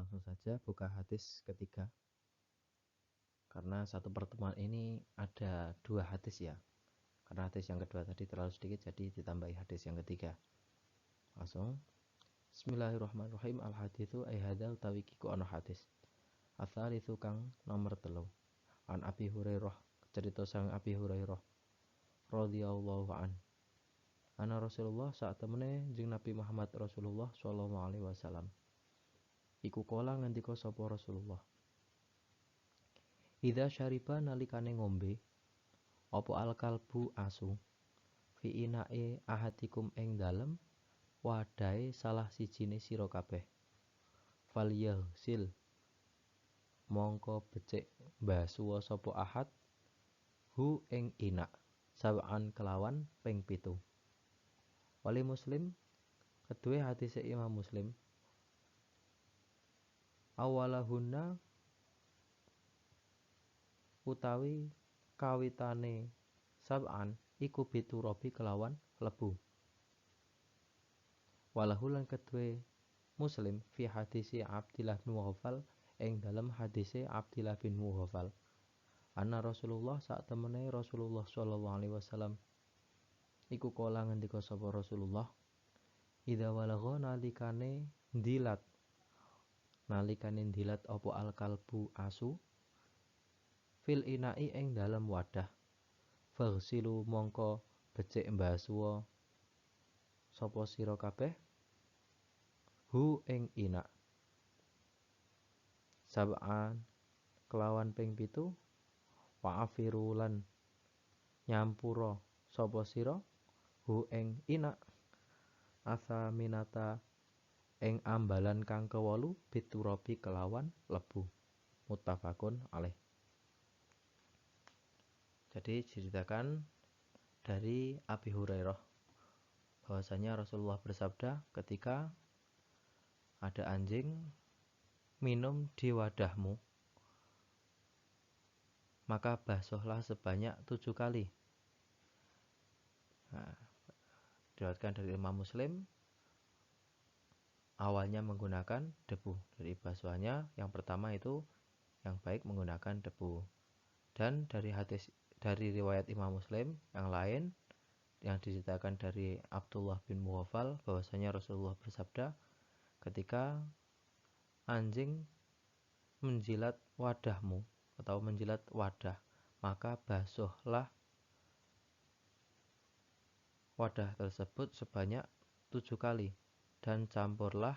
langsung saja buka hadis ketiga. Karena satu pertemuan ini ada 2 hadis ya. Karena hadis yang kedua tadi terlalu sedikit, jadi ditambahi hadis yang ketiga. Langsung. Bismillahirrahmanirrahim. Al-hadithu ayhadha utawi kiku ana hadis. Atsalitsu kang nomor 3. An Abi Hurairah, cerita sang Abi Hurairah radhiyallahu an. Ana Rasulullah saat temene jeung Nabi Muhammad Rasulullah sallallahu alaihi wasallam. Iku kala ngendika sapa Rasulullah. Idza syariba nalikane ngombe apa al-kalbu asu fi inae ahadikum ing dalem wadahe salah sijine sira kabeh. Falyahsil mongko becik mbasuwa sapa ahad hu ing ina sawan kelawan ping 7. Wali Muslim kedue hadise Imam Muslim awalahunna utawi kawitane sab'an iku biturabi kelawan lebu. Walahu lan kedue Muslim fi hadisi Abdillah bin Mughafal ing dalam hadise Abdillah bin Mughafal anna Rasulullah sak temene Rasulullah sallallahu alaihi wasallam iku kala ngendika sapa Rasulullah idza walagha nalikane ndilat apa al-kalbu asu fil inai ing dalam wadah faghsilu mongko becik mbasuwa sapa sira kabeh hu ing ina sab'an kelawan ping 7 wa'afiru lan nyampura sapa sira hu ing ina asa minata ing ambalan kang ke-8 biturabi kelawan lebu. Muttafaqun alaih. Jadi diceritakan dari Abi Hurairah bahwasanya Rasulullah bersabda ketika ada anjing minum di wadahmu maka basuhlah sebanyak 7 kali. Nah, diriwayatkan dari Imam Muslim awalnya menggunakan debu. Dari basuhannya yang pertama itu yang baik menggunakan debu. Dan dari hadis dari riwayat Imam Muslim yang lain yang diceritakan dari Abdullah bin Mughafal bahwasanya Rasulullah bersabda ketika anjing menjilat wadahmu atau menjilat wadah maka basuhlah wadah tersebut sebanyak 7 kali dan campurlah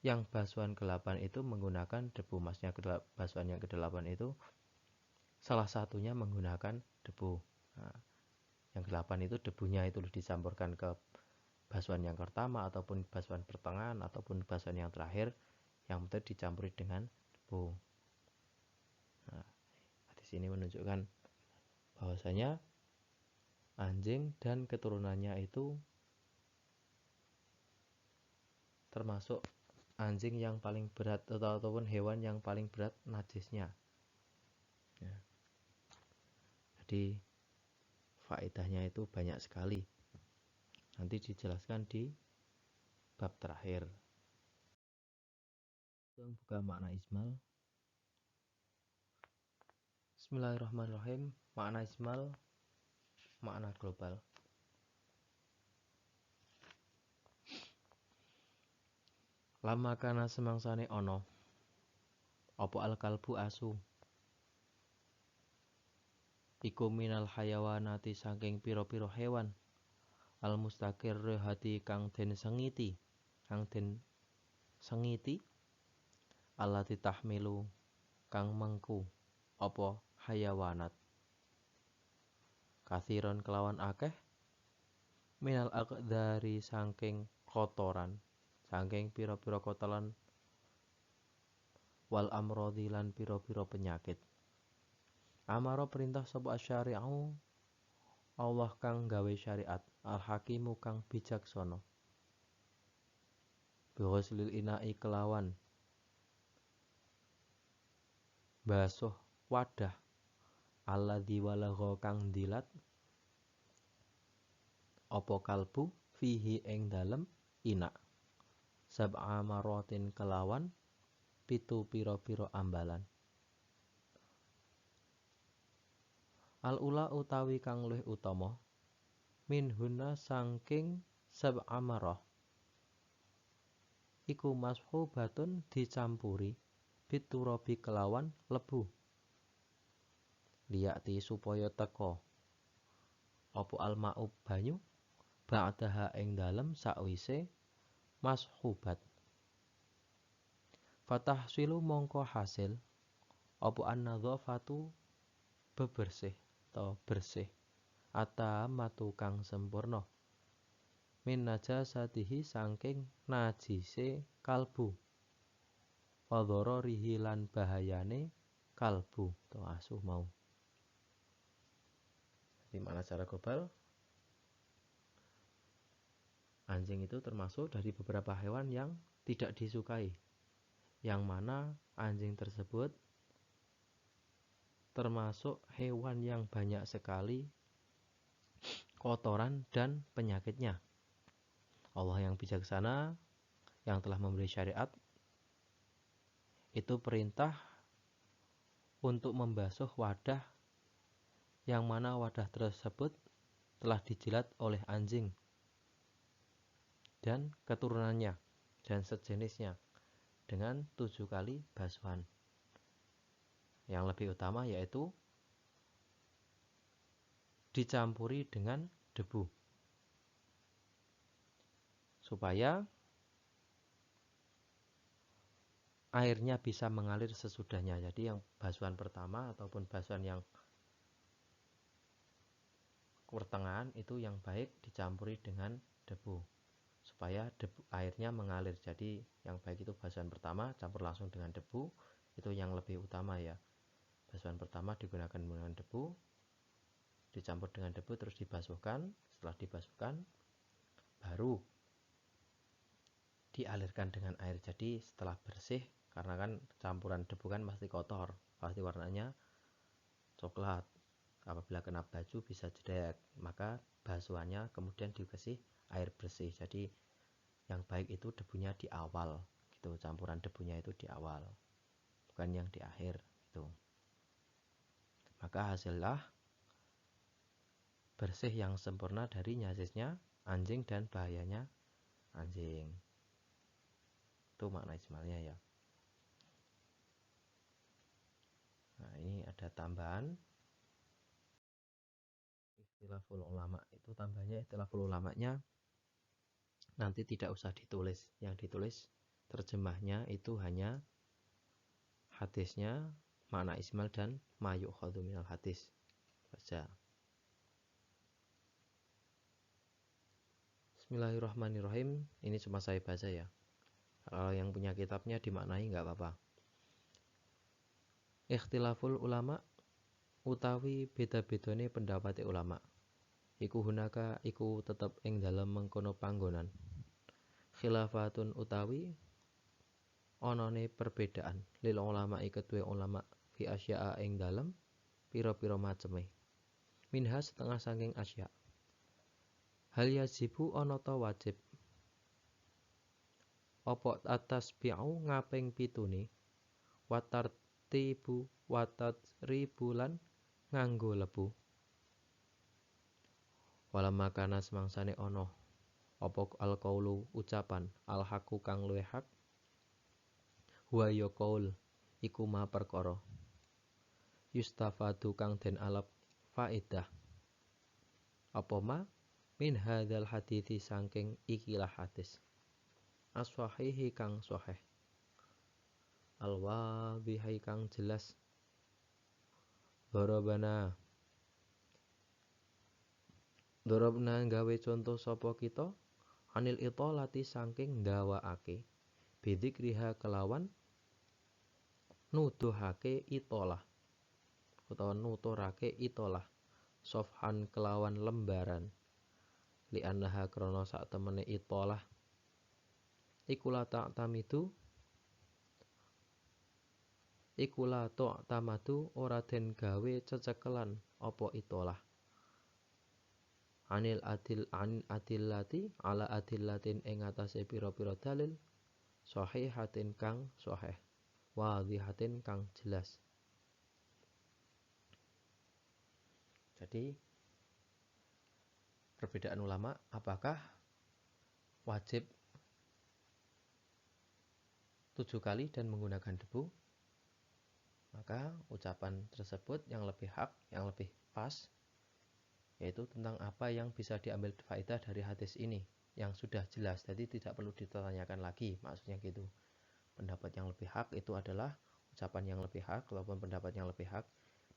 yang basuhan ke-8 itu menggunakan debu. Maksudnya basuhan yang ke-8 itu salah satunya menggunakan debu. Nah, yang ke-8 itu debunya itu dicampurkan ke basuhan yang pertama ataupun basuhan pertengahan ataupun basuhan yang terakhir yang penting dicampuri dengan debu. Nah, di sini menunjukkan bahwasanya anjing dan keturunannya itu termasuk anjing yang paling berat ataupun hewan yang paling berat najisnya. Ya. Jadi faedahnya itu banyak sekali. Nanti dijelaskan di bab terakhir. Buka makna ismal. Bismillahirrahmanirrahim. Makna ismal makna global. Lama kana semangsane ono apa al-kalbu asu iku minal hayawanati saking pira-pira hewan al-mustaqir hati kang den sengiti allati tahmilu kang mengku apa hayawanat kathiron kelawan akeh minal aqdari saking kotoran saking pira-pira kotoran wal amrodi lan pira-pira penyakit. Amaro perintah sapa syari'u Allah kang gawe syariat al-hakimu kang bijaksana biwaslil ina'i kelawan basuh wadah alladzi walagha kang dilat apa kalbu fihi ing dalem ina sab'a marratin kelawan pitu pira-pira ambalan. Al-ula utawi kang luwih utama minhuna sangking sab'a marrah iku mashubatun dicampuri biturabi kelawan lebu liyati supaya teka apa alma'u banyu ba'daha ing dalem sakwise mashubat fatahsilu mongko hasil apa an-nadzafatu bebersih atau bersih atamatu kang sempurna min najasatihi sangking najise kalbu wa dhararihi lan bahayane kalbu atau asuh mau. Jadi makna secara global anjing itu termasuk dari beberapa hewan yang tidak disukai, yang mana anjing tersebut termasuk hewan yang banyak sekali kotoran dan penyakitnya. Allah yang bijaksana, yang telah memberi syariat, itu perintah untuk membasuh wadah yang mana wadah tersebut telah dijilat oleh anjing dan keturunannya dan sejenisnya dengan 7 kali basuhan. Yang lebih utama yaitu dicampuri dengan debu supaya airnya bisa mengalir sesudahnya. Jadi yang basuhan pertama ataupun basuhan yang pertengahan itu yang baik dicampuri dengan debu supaya airnya mengalir. Jadi yang baik itu basuhan pertama campur langsung dengan debu, itu yang lebih utama ya. Basuhan pertama digunakan dengan debu, dicampur dengan debu terus dibasuhkan. Setelah dibasuhkan baru dialirkan dengan air. Jadi setelah bersih, karena kan campuran debu kan pasti kotor, pasti warnanya coklat, apabila kena baju bisa jedek, maka basuhannya kemudian dikasih air bersih. Jadi yang baik itu debunya di awal gitu, campuran debunya itu di awal, bukan yang di akhir gitu. Maka hasillah bersih yang sempurna dari najisnya anjing dan bahayanya anjing. Itu makna ijmalnya ya. Nah, ini ada tambahan ikhtilaful ulama. Itu tambahnya ikhtilaful ulamanya nanti tidak usah ditulis. Yang ditulis terjemahnya itu hanya hadisnya, makna ijmal dan ma yu'khadhu minal hadis saja. Bismillahirrahmanirrahim. Ini cuma saya baca ya. Kalau yang punya kitabnya dimaknai nggak apa-apa. Ikhtilaful ulama utawi beda-bedane pendapat ulama. Iku hunaka iku tetep ing dalam mengkono panggonan. Khilafatun utawi onone perbedaan lil ulama kedue ulama fi asya'a ing dalam pira-pira maceme. Minha setengah saking asya. Hal yajibu ana ta wajib apa atas bi'u ngaping pitune watartibu watatribulan nganggo lebu. Wala makana semangsane ana apa alqaulu ucapan alhaqu kang luwih hak wa ya qaul iku ma perkara yustafadu kang den alap faedah apa ma min hadzal hadithi saking ikilah hadis as-sahihi kang sahih al-wadhihi kang jelas dorobna gawe contoh sapa kita anil itolati saking ndawaake bidzikriha kelawan nuduhake itolah utawa nuturake itolah sofhan kelawan lembaran li annaha krana sak temene itolah ikula tamatu ora den gawe cecekelan apa itolah anil adillati ala adillatin ing atase pira-pira dalil shahihatin kang sahih, wadhihatin kang jelas. Jadi perbedaan ulama, apakah wajib 7 kali dan menggunakan debu? Maka ucapan tersebut yang lebih hak, yang lebih pas, yaitu tentang apa yang bisa diambil faedah dari hadis ini yang sudah jelas, jadi tidak perlu ditanyakan lagi, maksudnya gitu. Pendapat yang lebih hak itu adalah ucapan yang lebih hak ataupun pendapat yang lebih hak,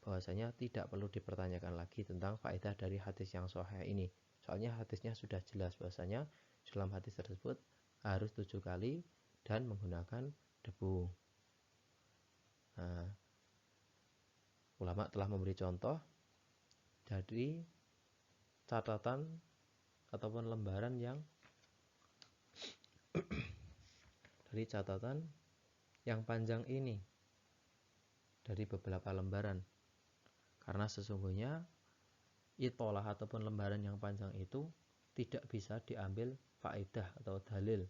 bahwasanya tidak perlu dipertanyakan lagi tentang faedah dari hadis yang sahih ini. Soalnya hadisnya sudah jelas bahwasanya dalam hadis tersebut harus 7 kali dan menggunakan debu. Nah, ulama telah memberi contoh dari catatan ataupun lembaran yang dari catatan yang panjang ini, dari beberapa lembaran. Karena sesungguhnya itolah ataupun lembaran yang panjang itu tidak bisa diambil faedah atau dalil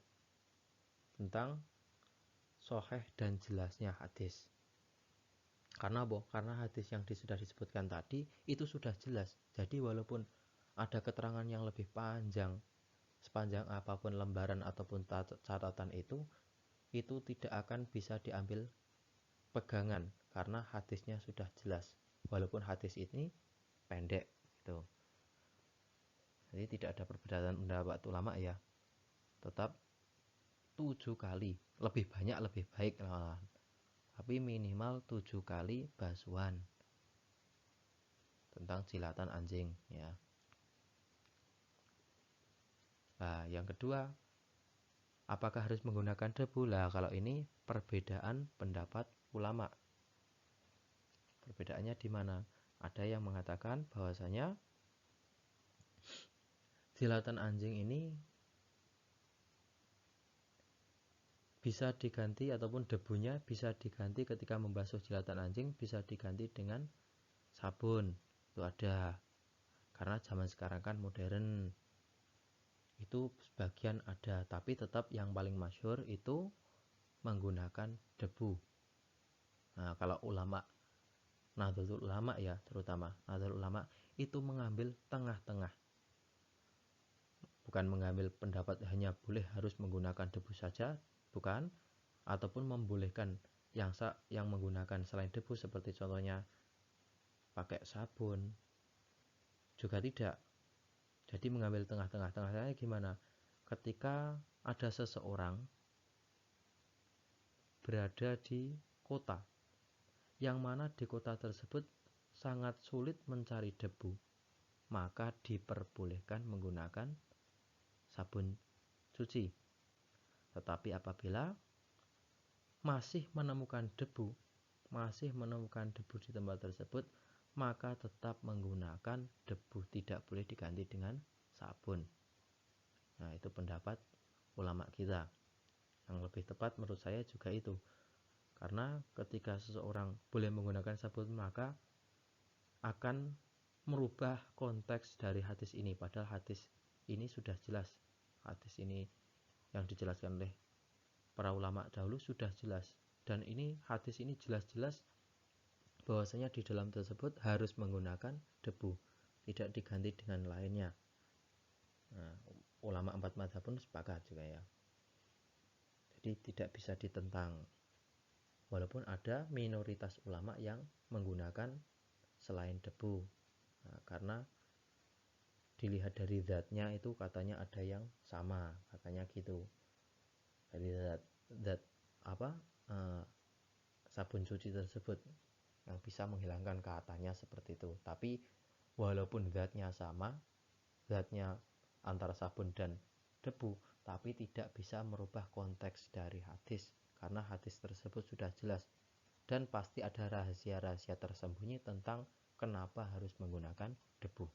tentang sahih dan jelasnya hadis. Karena apa? Karena hadis yang sudah disebutkan tadi itu sudah jelas. Jadi walaupun ada keterangan yang lebih panjang, sepanjang apapun lembaran ataupun catatan itu tidak akan bisa diambil pegangan karena hadisnya sudah jelas. Walaupun hadis ini pendek gitu. Jadi tidak ada perbedaan pendapat ulama ya. Tetap 7 kali, lebih banyak lebih baik lah. Tapi minimal 7 kali basuhan tentang jilatan anjing ya. Nah, yang kedua, apakah harus menggunakan debu? Lah, kalau ini perbedaan pendapat ulama. Perbedaannya di mana? Ada yang mengatakan bahwasanya jilatan anjing ini bisa diganti ataupun debunya bisa diganti ketika membasuh jilatan anjing, bisa diganti dengan sabun. Itu ada. Karena zaman sekarang kan modern. Itu sebagian ada, tapi tetap yang paling masyhur itu menggunakan debu. Nah, kalau ulama Nahdlatul Ulama ya, terutama Nahdlatul Ulama itu mengambil tengah-tengah. Bukan mengambil pendapat hanya boleh harus menggunakan debu saja, bukan, ataupun membolehkan yang menggunakan selain debu seperti contohnya pakai sabun juga tidak. Jadi mengambil tengah-tengah. Tengah-tengahnya gimana? Ketika ada seseorang berada di kota yang mana di kota tersebut sangat sulit mencari debu, maka diperbolehkan menggunakan sabun cuci. Tetapi apabila masih menemukan debu di tempat tersebut, maka tetap menggunakan debu, tidak boleh diganti dengan sabun. Nah, itu pendapat ulama kita. Yang lebih tepat menurut saya juga itu. Karena ketika seseorang boleh menggunakan sabun, maka akan merubah konteks dari hadis ini. Padahal hadis ini sudah jelas. Hadis ini yang dijelaskan oleh para ulama dahulu sudah jelas. Dan ini hadis ini jelas-jelas bahwasanya di dalam tersebut harus menggunakan debu, tidak diganti dengan lainnya. Nah, ulama 4 mazhab pun sepakat juga ya. Jadi tidak bisa ditentang. Walaupun ada minoritas ulama yang menggunakan selain debu. Nah, karena dilihat dari zatnya itu katanya ada yang sama, katanya gitu. Dari zat apa sabun cuci tersebut yang bisa menghilangkan katanya seperti itu. Tapi walaupun zatnya sama, zatnya antara sabun dan debu, tapi tidak bisa merubah konteks dari hadis. Karena hadis tersebut sudah jelas dan pasti ada rahasia-rahasia tersembunyi tentang kenapa harus menggunakan debu.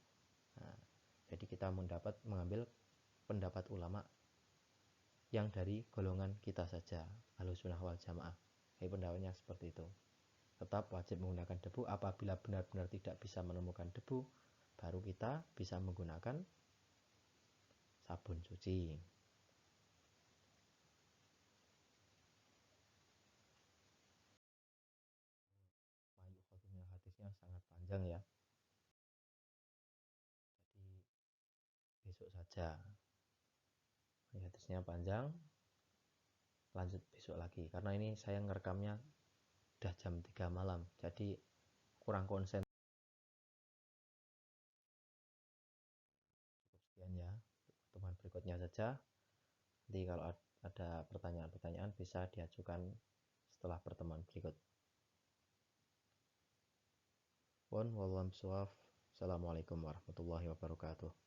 Nah, jadi kita mengambil pendapat ulama yang dari golongan kita saja, Ahlussunnah wal Jamaah. Jadi pendapatnya seperti itu. Tetap wajib menggunakan debu. Apabila benar-benar tidak bisa menemukan debu, baru kita bisa menggunakan sabun cuci. panjang ya, jadi besok saja. Hadisnya panjang, lanjut besok lagi, karena ini saya ngerekamnya udah jam 3 malam, jadi kurang konsen. Cukup sekian ya, pertemuan berikutnya saja. Nanti kalau ada pertanyaan-pertanyaan bisa diajukan setelah pertemuan berikut. Wallahu a'lam bishawab. Assalamualaikum warahmatullahi wabarakatuh.